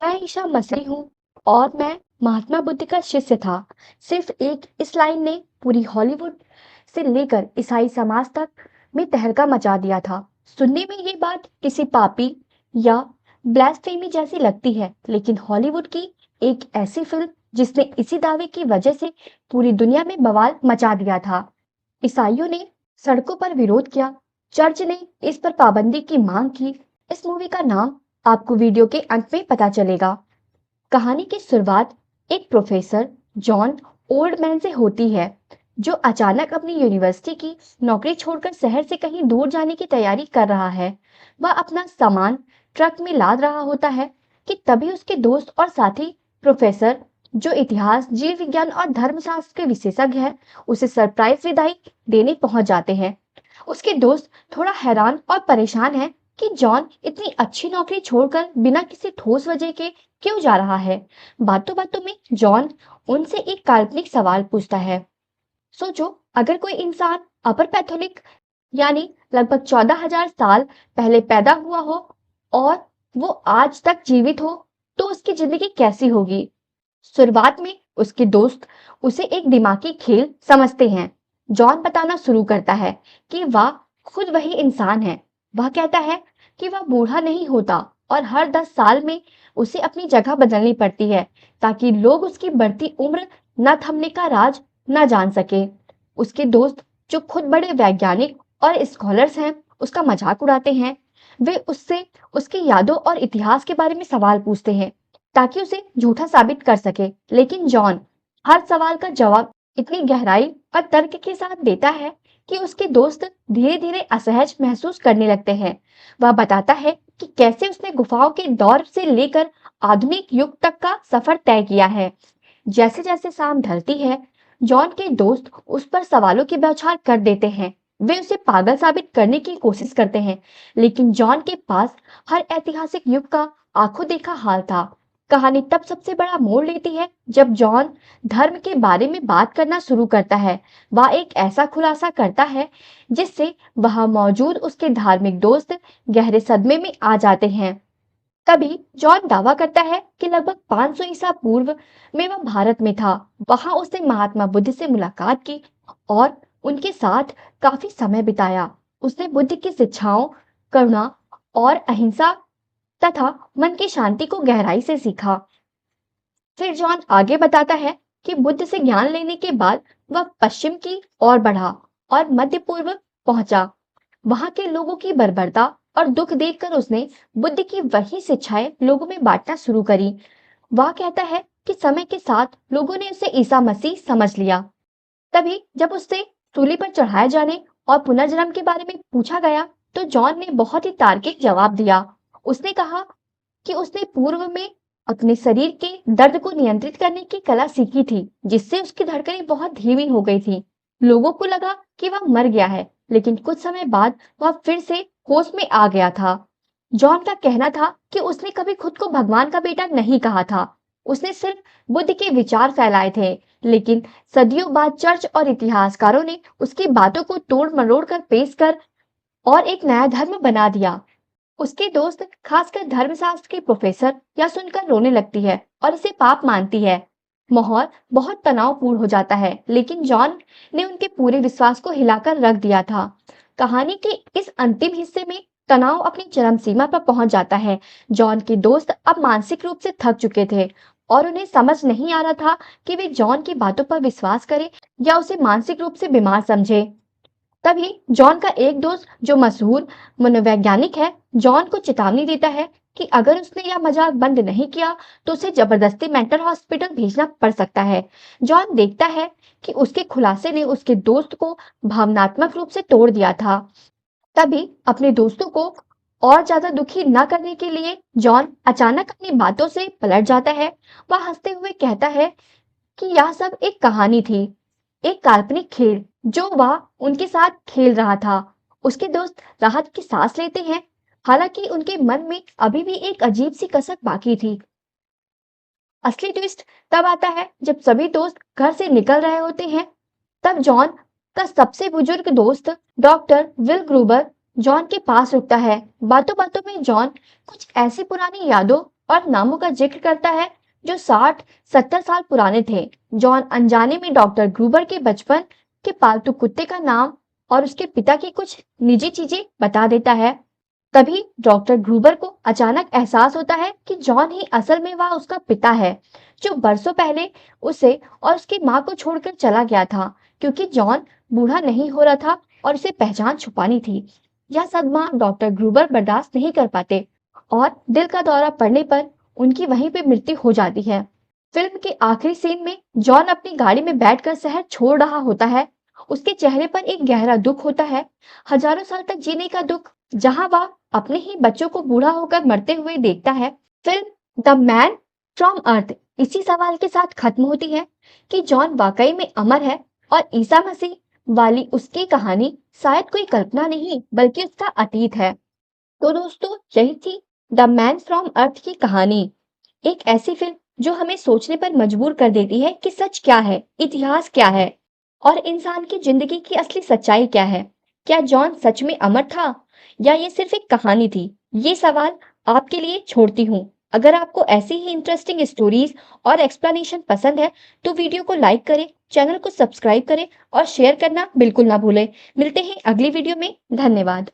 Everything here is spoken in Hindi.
मैं ईशा मसीह हूँ और मैं महात्मा बुद्ध का शिष्य था। सिर्फ एक इस लाइन ने पूरी हॉलीवुड से लेकर ईसाई समाज तक में तहलका मचा दिया था। सुनने में ये बात किसी पापी या ब्लास्फेमी जैसी लगती है, लेकिन हॉलीवुड की एक ऐसी फिल्म जिसने इसी दावे की वजह से पूरी दुनिया में बवाल मचा दिया था। ईसाइयों ने सड़कों पर विरोध किया, चर्च ने इस पर पाबंदी की मांग की। इस मूवी का नाम आपको वीडियो के अंत में पता चलेगा। कहानी की शुरुआत एक प्रोफेसर जॉन ओल्डमैन से होती है, जो अचानक अपनी यूनिवर्सिटी की नौकरी छोड़कर शहर से कहीं दूर जाने की तैयारी कर रहा है। वह अपना सामान ट्रक में लाद रहा होता है कि तभी उसके दोस्त और साथी प्रोफेसर, जो इतिहास, जीव विज्ञान और धर्मशास्त्र के विशेषज्ञ हैं, उसे सरप्राइज विदाई देने पहुंच जाते हैं। उसके दोस्त थोड़ा हैरान और परेशान है कि जॉन इतनी अच्छी नौकरी छोड़कर बिना किसी ठोस वजह के क्यों जा रहा है। बातों बातों में जॉन उनसे एक काल्पनिक सवाल पूछता है। सोचो, अगर कोई इंसान अपर पैथोलिक यानी लगभग 14,000 साल पहले पैदा हुआ हो और वो आज तक जीवित हो, तो उसकी जिंदगी कैसी होगी। शुरुआत में उसके दोस्त उसे एक दिमागी खेल समझते हैं। जॉन बताना शुरू करता है कि वह खुद वही इंसान है। वह कहता है कि वह बूढ़ा नहीं होता और हर 10 साल में उसे अपनी जगह बदलनी पड़ती है, ताकि लोग उसकी बढ़ती उम्र न थमने का राज न जान सके। उसके दोस्त, जो खुद बड़े वैज्ञानिक और स्कॉलर्स हैं, उसका मजाक उड़ाते हैं। वे उससे उसकी यादों और इतिहास के बारे में सवाल पूछते हैं, ताकि उसे झूठा साबित कर सके। लेकिन जॉन हर सवाल का जवाब इतनी गहराई और तर्क के साथ देता है कि उसके दोस्त धीरे धीरे असहज महसूस करने लगते हैं। वह बताता है कि कैसे उसने गुफाओं के दौर से लेकर आधुनिक युग तक का सफर तय किया है। जैसे जैसे शाम ढलती है, जॉन के दोस्त उस पर सवालों की बौछार कर देते हैं। वे उसे पागल साबित करने की कोशिश करते हैं, लेकिन जॉन के पास हर ऐतिहासिक युग का आंखों देखा हाल था। कहानी तब सबसे बड़ा मोड़ लेती है जब जॉन धर्म के बारे में बात करना शुरू करता है। वह एक ऐसा खुलासा करता है जिससे वहां मौजूद उसके धार्मिक दोस्त गहरे सदमे में आ जाते हैं। तभी जॉन दावा करता है कि लगभग 500 ईसा पूर्व में वह भारत में था। वहां उसने महात्मा बुद्ध से मुलाकात की और उनके साथ काफी समय बिताया। उसने बुद्ध की शिक्षाओं, करुणा और अहिंसा तथा मन की शांति को गहराई से सीखा। फिर जॉन आगे बताता है कि बुद्ध से ज्ञान लेने के बाद वह पश्चिम की ओर बढ़ा और मध्य पूर्व पहुंचा। वहां के लोगों की बर्बरता और दुख देखकर उसने बुद्ध की वही शिक्षाएं लोगों में बांटना शुरू करी। वह कहता है कि समय के साथ लोगों ने उसे ईसा मसीह समझ लिया। तभी जब उससे सूली पर चढ़ाए जाने और पुनर्जन्म के बारे में पूछा गया, तो जॉन ने बहुत ही तार्किक जवाब दिया। उसने कहा कि उसने पूर्व में अपने शरीर के दर्द को नियंत्रित करने की कला सीखी थी, जिससे उसकी धड़कनें बहुत धीमी हो गई थी। लोगों को लगा कि वह मर गया है, लेकिन कुछ समय बाद वह फिर से होश में आ गया था। जॉन का कहना था कि उसने कभी खुद को भगवान का बेटा नहीं कहा था। उसने सिर्फ बुद्ध के विचार फैलाए थे, लेकिन सदियों बाद चर्च और इतिहासकारों ने उसकी बातों को तोड़ मरोड़ कर पेश कर और एक नया धर्म बना दिया। उसके दोस्त, खासकर धर्मशास्त्र के प्रोफेसर, यह सुनकर रोने लगती है और इसे पाप मानती है। माहौल बहुत तनावपूर्ण हो जाता है, लेकिन जॉन ने उनके पूरे विश्वास को हिलाकर रख दिया था। कहानी के इस अंतिम हिस्से में तनाव अपनी चरम सीमा पर पहुंच जाता है। जॉन के दोस्त अब मानसिक रूप से थक चुके थे और उन्हें समझ नहीं आ रहा था कि वे जॉन की बातों पर विश्वास करें या उसे मानसिक रूप से बीमार समझे। तभी जॉन का एक दोस्त, जो मशहूर मनोवैज्ञानिक है, जॉन को चेतावनी देता है कि अगर उसने यह मजाक बंद नहीं किया तो उसे जबरदस्ती मेंटल हॉस्पिटल भेजना पड़ सकता है। जॉन देखता है कि उसके खुलासे ने उसके दोस्त को भावनात्मक रूप से तोड़ दिया था। तभी अपने दोस्तों को और ज्यादा दुखी न करने के लिए जॉन अचानक अपनी बातों से पलट जाता है। वह हंसते हुए कहता है कि यह सब एक कहानी थी, एक काल्पनिक खेल जो वह उनके साथ खेल रहा था। उसके दोस्त राहत की सांस लेते हैं, हालांकि उनके मन में अभी भी एक अजीब सी कसक बाकी थी। असली ट्विस्ट तब आता है जब सभी दोस्त घर से निकल रहे होते हैं। तब जॉन का सबसे बुजुर्ग दोस्त डॉक्टर विल ग्रूबर जॉन के पास रुकता है। बातों बातों में जॉन कुछ ऐसी पुरानी यादों और नामों का जिक्र करता है जो 60-70 साल पुराने थे। जॉन अनजाने में डॉक्टर ग्रूबर के बचपन के पालतू कुत्ते का नाम और उसके पिता की कुछ निजी चीजें बता देता है। तभी डॉक्टर ग्रूबर को अचानक एहसास होता है कि जॉन ही असल में वह उसका पिता है, जो बरसों पहले उसे और उसकी माँ को छोड़कर चला गया था, क्योंकि जॉन बूढ़ा नहीं हो रहा था और उसे पहचान छुपानी थी। यह सदमा डॉक्टर ग्रूबर बर्दाश्त नहीं कर पाते और दिल का दौरा पड़ने पर उनकी वहीं पे मृत्यु हो जाती है। फिल्म के आखिरी सीन में जॉन अपनी गाड़ी में बैठकर शहर छोड़ रहा होता है। उसके चेहरे पर एक गहरा दुख होता है, हजारों साल तक जीने का दुख, जहां वह अपने ही बच्चों को बूढ़ा होकर मरते हुए देखता है। फिल्म द मैन फ्रॉम अर्थ इसी सवाल के साथ खत्म होती है कि जॉन वाकई में अमर है और ईसा मसीह वाली उसकी कहानी शायद कोई कल्पना नहीं बल्कि उसका अतीत है। तो दोस्तों, यही थी द मैन फ्रॉम अर्थ की कहानी। एक ऐसी फिल्म जो हमें सोचने पर मजबूर कर देती है कि सच क्या है, इतिहास क्या है और इंसान की जिंदगी की असली सच्चाई क्या है। क्या जॉन सच में अमर था या ये सिर्फ एक कहानी थी? ये सवाल आपके लिए छोड़ती हूँ। अगर आपको ऐसी ही इंटरेस्टिंग स्टोरीज और एक्सप्लेनेशन पसंद है तो वीडियो को लाइक करें, चैनल को सब्सक्राइब करें और शेयर करना बिल्कुल ना भूलें। मिलते हैं अगली वीडियो में। धन्यवाद।